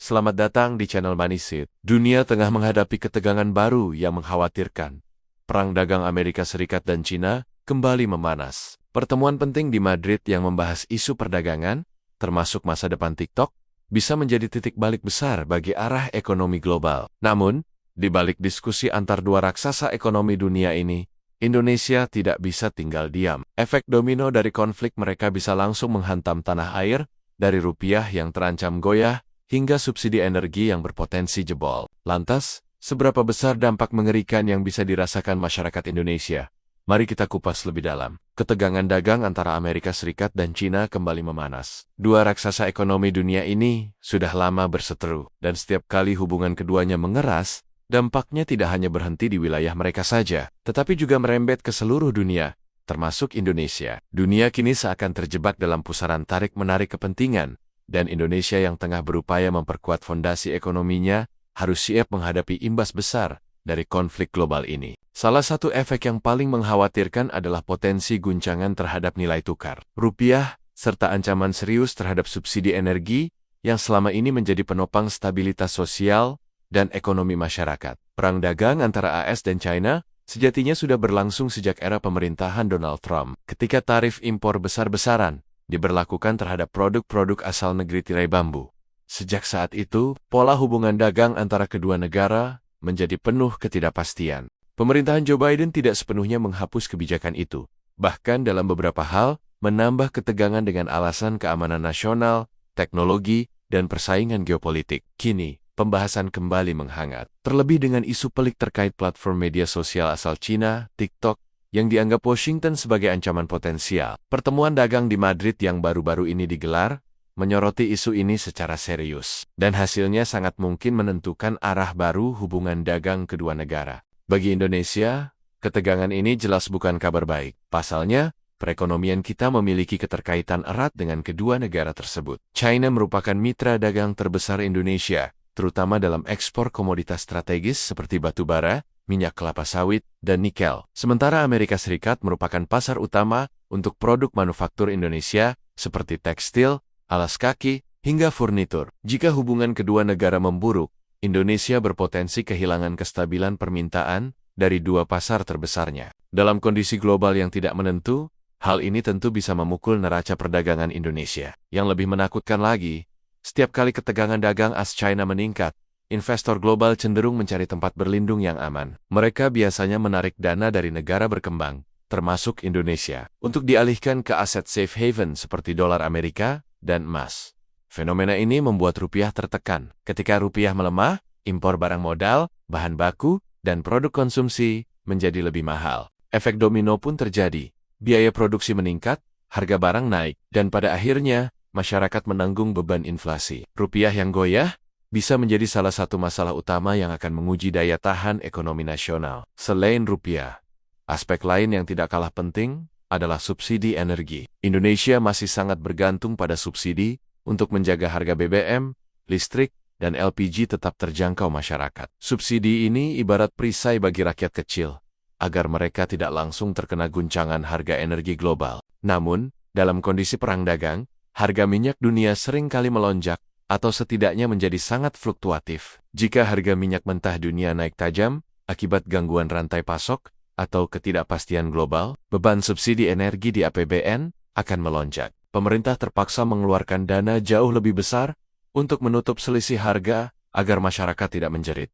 Selamat datang di channel Manisit. Dunia tengah menghadapi ketegangan baru yang mengkhawatirkan. Perang dagang Amerika Serikat dan China kembali memanas. Pertemuan penting di Madrid yang membahas isu perdagangan, termasuk masa depan TikTok, bisa menjadi titik balik besar bagi arah ekonomi global. Namun, di balik diskusi antar dua raksasa ekonomi dunia ini, Indonesia tidak bisa tinggal diam. Efek domino dari konflik mereka bisa langsung menghantam tanah air, dari rupiah yang terancam goyah, hingga subsidi energi yang berpotensi jebol. Lantas, seberapa besar dampak mengerikan yang bisa dirasakan masyarakat Indonesia? Mari kita kupas lebih dalam. Ketegangan dagang antara Amerika Serikat dan China kembali memanas. Dua raksasa ekonomi dunia ini sudah lama berseteru, dan setiap kali hubungan keduanya mengeras, dampaknya tidak hanya berhenti di wilayah mereka saja, tetapi juga merembet ke seluruh dunia, termasuk Indonesia. Dunia kini seakan terjebak dalam pusaran tarik-menarik kepentingan, dan Indonesia yang tengah berupaya memperkuat fondasi ekonominya harus siap menghadapi imbas besar dari konflik global ini. Salah satu efek yang paling mengkhawatirkan adalah potensi guncangan terhadap nilai tukar rupiah, serta ancaman serius terhadap subsidi energi yang selama ini menjadi penopang stabilitas sosial dan ekonomi masyarakat. Perang dagang antara AS dan China sejatinya sudah berlangsung sejak era pemerintahan Donald Trump, ketika tarif impor besar-besaran diberlakukan terhadap produk-produk asal negeri tirai bambu. Sejak saat itu, pola hubungan dagang antara kedua negara menjadi penuh ketidakpastian. Pemerintahan Joe Biden tidak sepenuhnya menghapus kebijakan itu. Bahkan dalam beberapa hal, menambah ketegangan dengan alasan keamanan nasional, teknologi, dan persaingan geopolitik. Kini, pembahasan kembali menghangat. Terlebih dengan isu pelik terkait platform media sosial asal China, TikTok, yang dianggap Washington sebagai ancaman potensial. Pertemuan dagang di Madrid yang baru-baru ini digelar, menyoroti isu ini secara serius. Dan hasilnya sangat mungkin menentukan arah baru hubungan dagang kedua negara. Bagi Indonesia, ketegangan ini jelas bukan kabar baik. Pasalnya, perekonomian kita memiliki keterkaitan erat dengan kedua negara tersebut. China merupakan mitra dagang terbesar Indonesia, terutama dalam ekspor komoditas strategis seperti batu bara, minyak kelapa sawit, dan nikel. Sementara Amerika Serikat merupakan pasar utama untuk produk manufaktur Indonesia seperti tekstil, alas kaki, hingga furnitur. Jika hubungan kedua negara memburuk, Indonesia berpotensi kehilangan kestabilan permintaan dari dua pasar terbesarnya. Dalam kondisi global yang tidak menentu, hal ini tentu bisa memukul neraca perdagangan Indonesia. Yang lebih menakutkan lagi, setiap kali ketegangan dagang AS-China meningkat, investor global cenderung mencari tempat berlindung yang aman. Mereka biasanya menarik dana dari negara berkembang, termasuk Indonesia, untuk dialihkan ke aset safe haven seperti dolar Amerika dan emas. Fenomena ini membuat rupiah tertekan. Ketika rupiah melemah, impor barang modal, bahan baku, dan produk konsumsi menjadi lebih mahal. Efek domino pun terjadi. Biaya produksi meningkat, harga barang naik, dan pada akhirnya, masyarakat menanggung beban inflasi. Rupiah yang goyah bisa menjadi salah satu masalah utama yang akan menguji daya tahan ekonomi nasional. Selain rupiah, aspek lain yang tidak kalah penting adalah subsidi energi. Indonesia masih sangat bergantung pada subsidi untuk menjaga harga BBM, listrik, dan LPG tetap terjangkau masyarakat. Subsidi ini ibarat perisai bagi rakyat kecil, agar mereka tidak langsung terkena guncangan harga energi global. Namun, dalam kondisi perang dagang, harga minyak dunia sering kali melonjak, atau setidaknya menjadi sangat fluktuatif. Jika harga minyak mentah dunia naik tajam, akibat gangguan rantai pasok, atau ketidakpastian global, beban subsidi energi di APBN akan melonjak. Pemerintah terpaksa mengeluarkan dana jauh lebih besar untuk menutup selisih harga agar masyarakat tidak menjerit.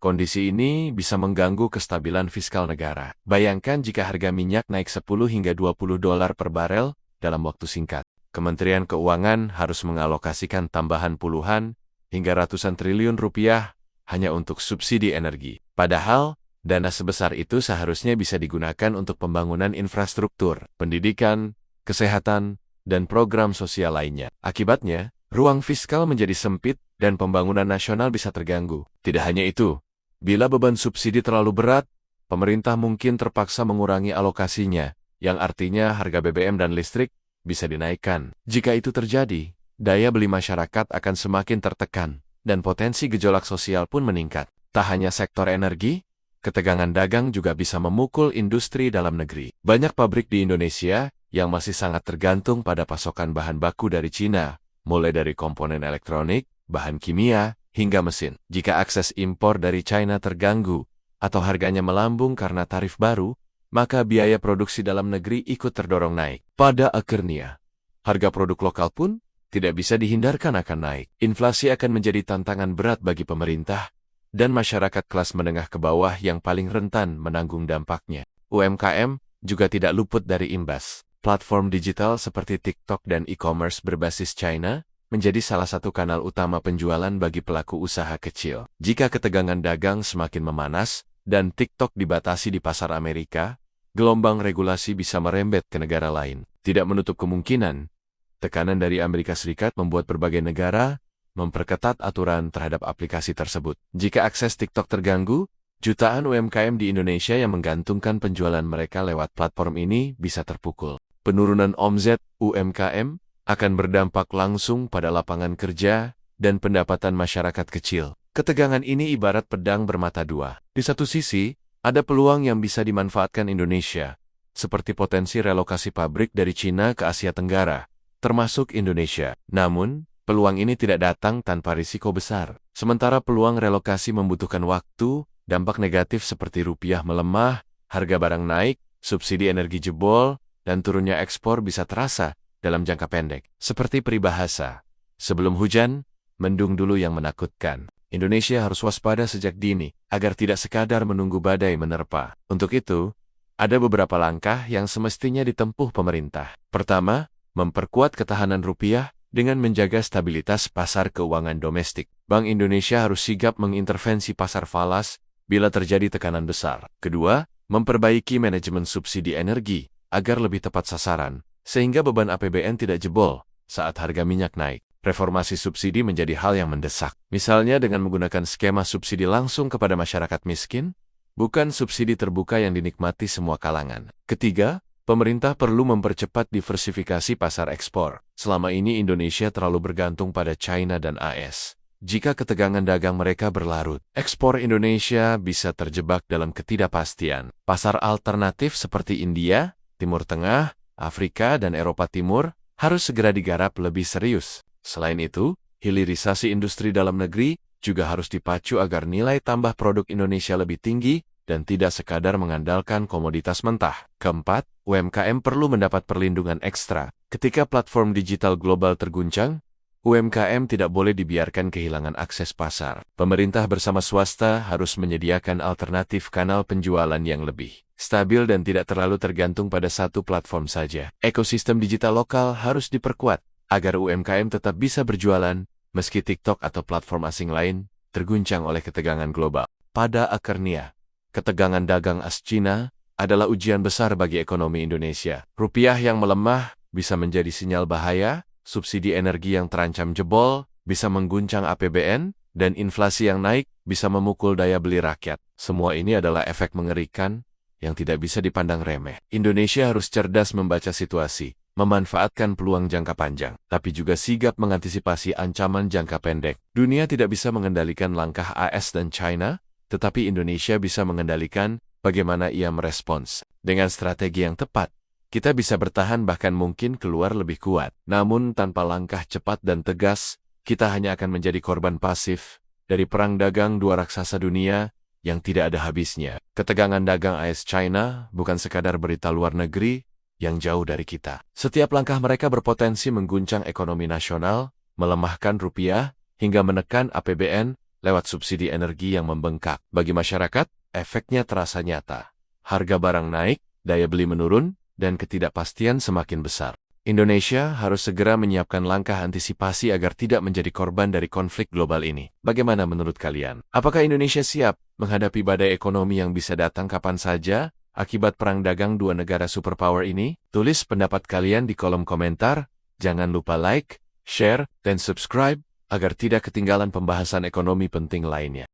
Kondisi ini bisa mengganggu kestabilan fiskal negara. Bayangkan jika harga minyak naik 10 hingga 20 dolar per barel dalam waktu singkat. Kementerian Keuangan harus mengalokasikan tambahan puluhan hingga ratusan triliun rupiah hanya untuk subsidi energi. Padahal, dana sebesar itu seharusnya bisa digunakan untuk pembangunan infrastruktur, pendidikan, kesehatan, dan program sosial lainnya. Akibatnya, ruang fiskal menjadi sempit dan pembangunan nasional bisa terganggu. Tidak hanya itu, bila beban subsidi terlalu berat, pemerintah mungkin terpaksa mengurangi alokasinya, yang artinya harga BBM dan listrik bisa dinaikkan. Jika itu terjadi, daya beli masyarakat akan semakin tertekan, dan potensi gejolak sosial pun meningkat. Tak hanya sektor energi, ketegangan dagang juga bisa memukul industri dalam negeri. Banyak pabrik di Indonesia yang masih sangat tergantung pada pasokan bahan baku dari China, mulai dari komponen elektronik, bahan kimia, hingga mesin. Jika akses impor dari China terganggu atau harganya melambung karena tarif baru, maka biaya produksi dalam negeri ikut terdorong naik. Pada akhirnya, harga produk lokal pun tidak bisa dihindarkan akan naik. Inflasi akan menjadi tantangan berat bagi pemerintah dan masyarakat kelas menengah ke bawah yang paling rentan menanggung dampaknya. UMKM juga tidak luput dari imbas. Platform digital seperti TikTok dan e-commerce berbasis China menjadi salah satu kanal utama penjualan bagi pelaku usaha kecil. Jika ketegangan dagang semakin memanas dan TikTok dibatasi di pasar Amerika, gelombang regulasi bisa merembet ke negara lain. Tidak menutup kemungkinan, tekanan dari Amerika Serikat membuat berbagai negara memperketat aturan terhadap aplikasi tersebut. Jika akses TikTok terganggu, jutaan UMKM di Indonesia yang menggantungkan penjualan mereka lewat platform ini bisa terpukul. Penurunan omzet UMKM akan berdampak langsung pada lapangan kerja dan pendapatan masyarakat kecil. Ketegangan ini ibarat pedang bermata dua. Di satu sisi, ada peluang yang bisa dimanfaatkan Indonesia, seperti potensi relokasi pabrik dari Cina ke Asia Tenggara, termasuk Indonesia. Namun, peluang ini tidak datang tanpa risiko besar. Sementara peluang relokasi membutuhkan waktu, dampak negatif seperti rupiah melemah, harga barang naik, subsidi energi jebol, dan turunnya ekspor bisa terasa dalam jangka pendek. Seperti peribahasa, sebelum hujan, mendung dulu yang menakutkan. Indonesia harus waspada sejak dini, agar tidak sekadar menunggu badai menerpa. Untuk itu, ada beberapa langkah yang semestinya ditempuh pemerintah. Pertama, memperkuat ketahanan rupiah dengan menjaga stabilitas pasar keuangan domestik. Bank Indonesia harus sigap mengintervensi pasar falas bila terjadi tekanan besar. Kedua, memperbaiki manajemen subsidi energi agar lebih tepat sasaran, sehingga beban APBN tidak jebol saat harga minyak naik. Reformasi subsidi menjadi hal yang mendesak. Misalnya dengan menggunakan skema subsidi langsung kepada masyarakat miskin, bukan subsidi terbuka yang dinikmati semua kalangan. Ketiga, pemerintah perlu mempercepat diversifikasi pasar ekspor. Selama ini Indonesia terlalu bergantung pada China dan AS. Jika ketegangan dagang mereka berlarut, ekspor Indonesia bisa terjebak dalam ketidakpastian. Pasar alternatif seperti India, Timur Tengah, Afrika, dan Eropa Timur harus segera digarap lebih serius. Selain itu, hilirisasi industri dalam negeri juga harus dipacu agar nilai tambah produk Indonesia lebih tinggi dan tidak sekadar mengandalkan komoditas mentah. Keempat, UMKM perlu mendapat perlindungan ekstra. Ketika platform digital global terguncang, UMKM tidak boleh dibiarkan kehilangan akses pasar. Pemerintah bersama swasta harus menyediakan alternatif kanal penjualan yang lebih stabil dan tidak terlalu tergantung pada satu platform saja. Ekosistem digital lokal harus diperkuat agar UMKM tetap bisa berjualan meski TikTok atau platform asing lain terguncang oleh ketegangan global. Pada akhirnya, ketegangan dagang AS-Cina adalah ujian besar bagi ekonomi Indonesia. Rupiah yang melemah bisa menjadi sinyal bahaya, subsidi energi yang terancam jebol bisa mengguncang APBN, dan inflasi yang naik bisa memukul daya beli rakyat. Semua ini adalah efek mengerikan yang tidak bisa dipandang remeh. Indonesia harus cerdas membaca situasi, memanfaatkan peluang jangka panjang, tapi juga sigap mengantisipasi ancaman jangka pendek. Dunia tidak bisa mengendalikan langkah AS dan China, tetapi Indonesia bisa mengendalikan bagaimana ia merespons. Dengan strategi yang tepat, kita bisa bertahan bahkan mungkin keluar lebih kuat. Namun tanpa langkah cepat dan tegas, kita hanya akan menjadi korban pasif dari perang dagang dua raksasa dunia yang tidak ada habisnya. Ketegangan dagang AS-China bukan sekadar berita luar negeri yang jauh dari kita. Setiap langkah mereka berpotensi mengguncang ekonomi nasional, melemahkan rupiah, hingga menekan APBN lewat subsidi energi yang membengkak. Bagi masyarakat, efeknya terasa nyata. Harga barang naik, daya beli menurun, dan ketidakpastian semakin besar. Indonesia harus segera menyiapkan langkah antisipasi agar tidak menjadi korban dari konflik global ini. Bagaimana menurut kalian? Apakah Indonesia siap menghadapi badai ekonomi yang bisa datang kapan saja akibat perang dagang dua negara superpower ini? Tulis pendapat kalian di kolom komentar. Jangan lupa like, share, dan subscribe agar tidak ketinggalan pembahasan ekonomi penting lainnya.